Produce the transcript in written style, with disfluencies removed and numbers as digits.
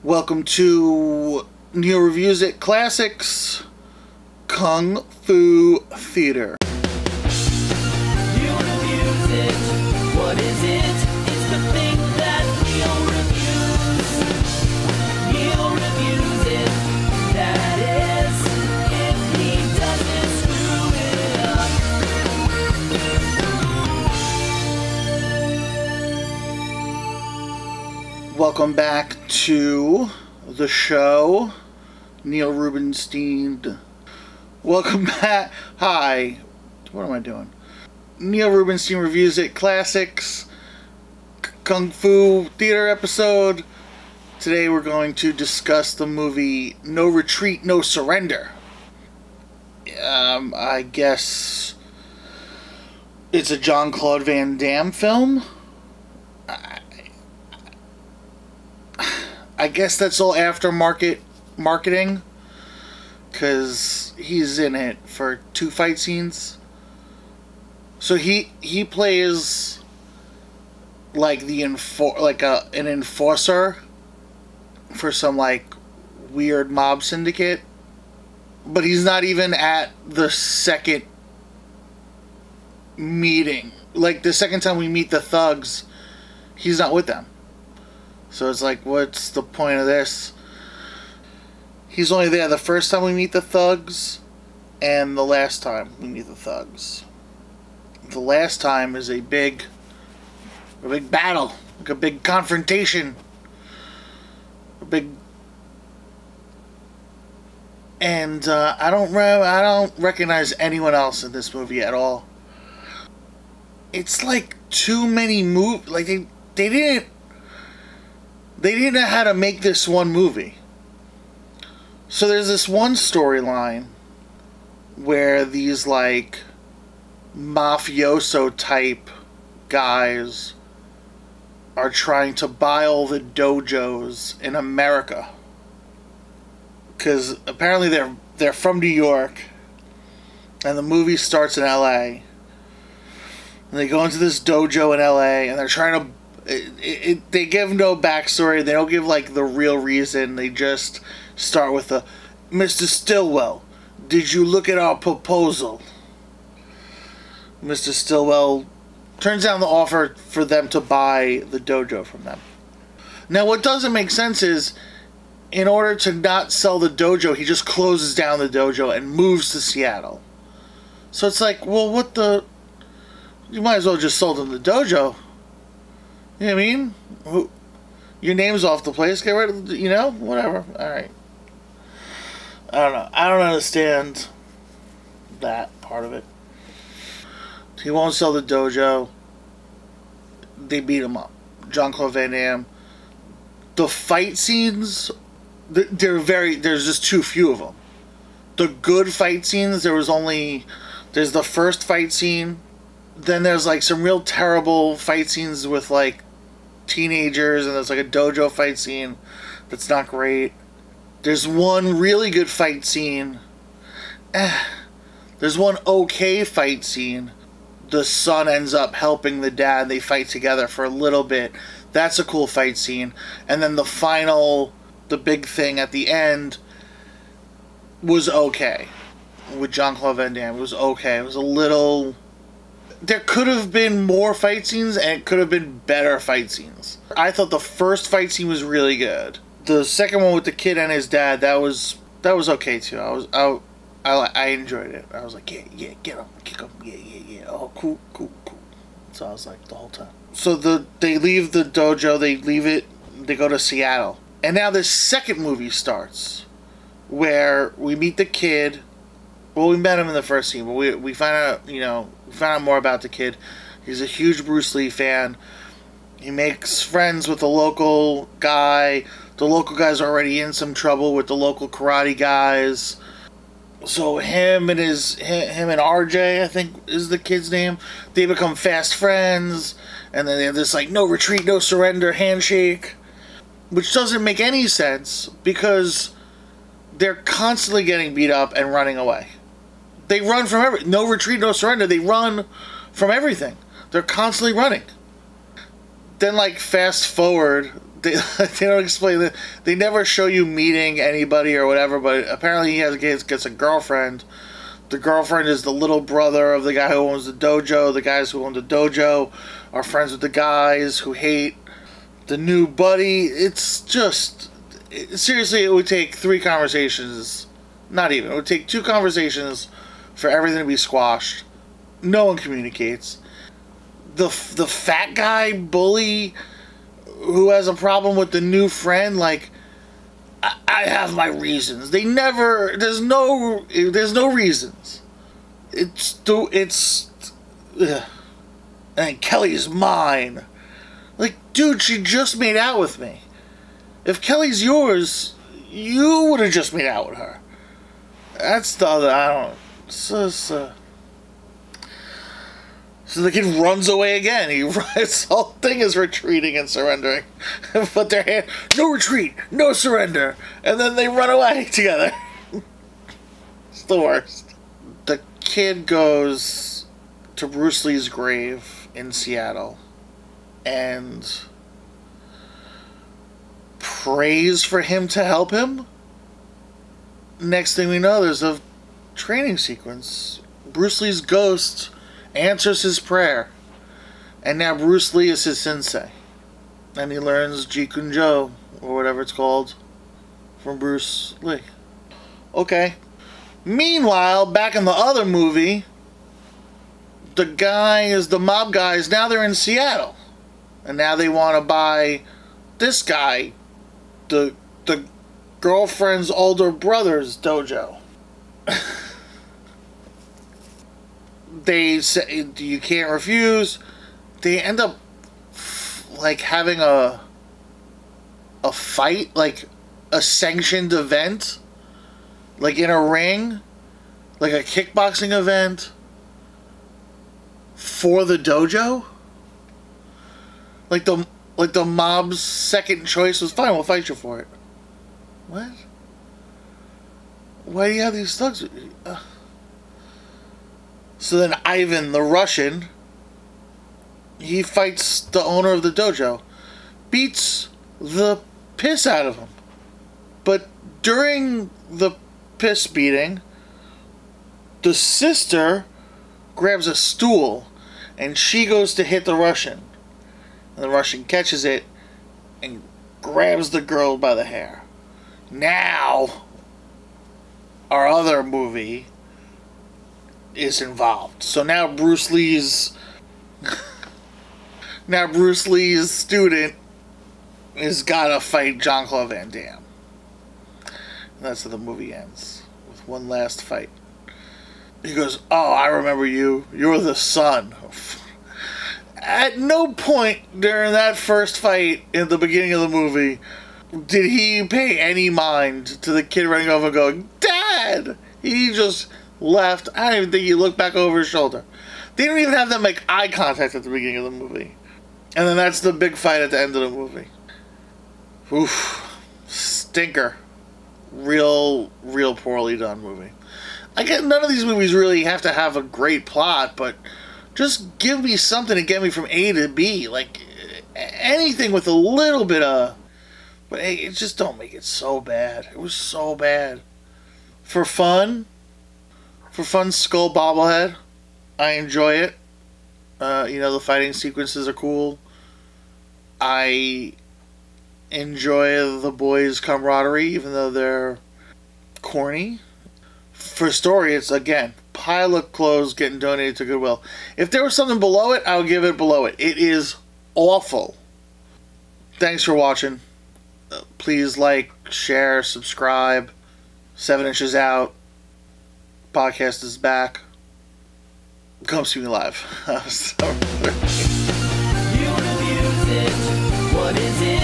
Welcome to Neil Reviews It Classics Kung Fu Theater. Neil reviews it. What is it? It's the thing that Neil reviews. Neil reviews it. That is, if he doesn't screw it up. Welcome back to the show. Neil Rubenstein. Welcome back. Hi. What am I doing? Neil Rubenstein Reviews It Classics Kung Fu Theater episode. Today we're going to discuss the movie No Retreat, No Surrender. I guess it's a Jean-Claude Van Damme film. I guess that's all aftermarket marketing, because he's in it for 2 fight scenes. So he plays like an enforcer for some like weird mob syndicate, but he's not even at the second meeting. Like the second time we meet the thugs, he's not with them. So it's like, what's the point of this? He's only there the first time we meet the thugs and the last time we meet the thugs. The last time is a big battle, like a big confrontation. And I don't recognize anyone else in this movie at all. It's like too many like they didn't know how to make this one movie. So there's this one storyline where these like mafioso type guys are trying to buy all the dojos in America, because apparently they're from New York and the movie starts in LA, and they go into this dojo in LA and they're trying to they give no backstory. They don't give like the real reason. They just start with the, Mr. Stillwell, did you look at our proposal? Mr. Stillwell turns down the offer for them to buy the dojo from them. Now what doesn't make sense is, in order to not sell the dojo, he just closes down the dojo and moves to Seattle. So it's like, well, what the, you might as well just sold him the dojo. You know what I mean? Your name's off the place. Get rid of, whatever. Alright. I don't know. I don't understand that part of it. He won't sell the dojo. They beat him up. Jean-Claude Van Damme. The fight scenes, there's just too few of them. The good fight scenes, there's the first fight scene. Then there's like some real terrible fight scenes with like teenagers, and there's like a dojo fight scene that's not great. There's one really good fight scene. There's one okay fight scene. The son ends up helping the dad. They fight together for a little bit. That's a cool fight scene. And then the big thing at the end was okay. With Jean-Claude Van Damme, it was okay. It was a little... There could have been more fight scenes, and it could have been better fight scenes. I thought the first fight scene was really good. The second one with the kid and his dad, that was okay too. I enjoyed it. I was like, yeah, get him, kick him, yeah. Oh, cool. So I was like the whole time. So they leave the dojo, they leave it, they go to Seattle, and now this second movie starts, where we meet the kid. Well, we met him in the first scene, but we find out, more about the kid. He's a huge Bruce Lee fan. He makes friends with the local guy. The local guy's already in some trouble with the local karate guys. So him and RJ, I think is the kid's name, they become fast friends. And then they have this like no retreat, no surrender handshake, which doesn't make any sense because they're constantly getting beat up and running away. They run from no retreat, no surrender. They run from everything. They're constantly running. Then, like, fast forward, they don't explain it. They never show you meeting anybody or whatever, but apparently he gets a girlfriend. The girlfriend is the little brother of the guy who owns the dojo. The guys who own the dojo are friends with the guys who hate the new buddy. It's just... Seriously, it would take 3 conversations. Not even. It would take 2 conversations for everything to be squashed. No one communicates. The fat guy bully who has a problem with the new friend, like, I have my reasons. They never... There's no reasons. And Kelly's mine. Like, dude, she just made out with me. If Kelly's yours, you would have just made out with her. That's the other... I don't... So the kid runs away again. His whole thing is retreating and surrendering. But their hand, no retreat, no surrender. And then they run away together. It's the worst. The kid goes to Bruce Lee's grave in Seattle and prays for him to help him. Next thing we know, there's a training sequence. Bruce Lee's ghost answers his prayer, and now Bruce Lee is his sensei, and he learns Jeet Kune Do, or whatever it's called, from Bruce Lee. Okay. Meanwhile, back in the other movie, the mob guys, now they're in Seattle, and now they want to buy this guy, the girlfriend's older brother's dojo. They say you can't refuse. They end up like having a fight, like a sanctioned event, like in a ring, like a kickboxing event for the dojo. Like the mob's second choice was, fine, we'll fight you for it. What? Why do you have these thugs? So then Ivan, the Russian, he fights the owner of the dojo, beats the piss out of him. But during the piss beating, the sister grabs a stool and she goes to hit the Russian. And the Russian catches it and grabs the girl by the hair. Now, our other movie is involved. So now Bruce Lee's student is gotta fight Jean-Claude Van Damme. And that's how the movie ends, with one last fight. He goes, oh, I remember you. You're the son. At no point during that first fight in the beginning of the movie did he pay any mind to the kid running over and going, Dad! He just left. I don't even think he looked back over his shoulder. They don't even have them make eye contact at the beginning of the movie. And then that's the big fight at the end of the movie. Oof. Stinker. Real poorly done movie. I get none of these movies really have to have a great plot, but just give me something to get me from A to B. Like, anything with a little bit of... But hey, it just don't make it so bad. It was so bad. For fun, Skull bobblehead, I enjoy it. The fighting sequences are cool. I enjoy the boys' camaraderie, even though they're corny. For story, it's, again, pile of clothes getting donated to Goodwill. If there was something below it, I would give it below it. It is awful. Thanks for watching. Please like, share, subscribe. 7 Inches Out. Podcast is back. Come see me live. You wanna abuse it? What is it?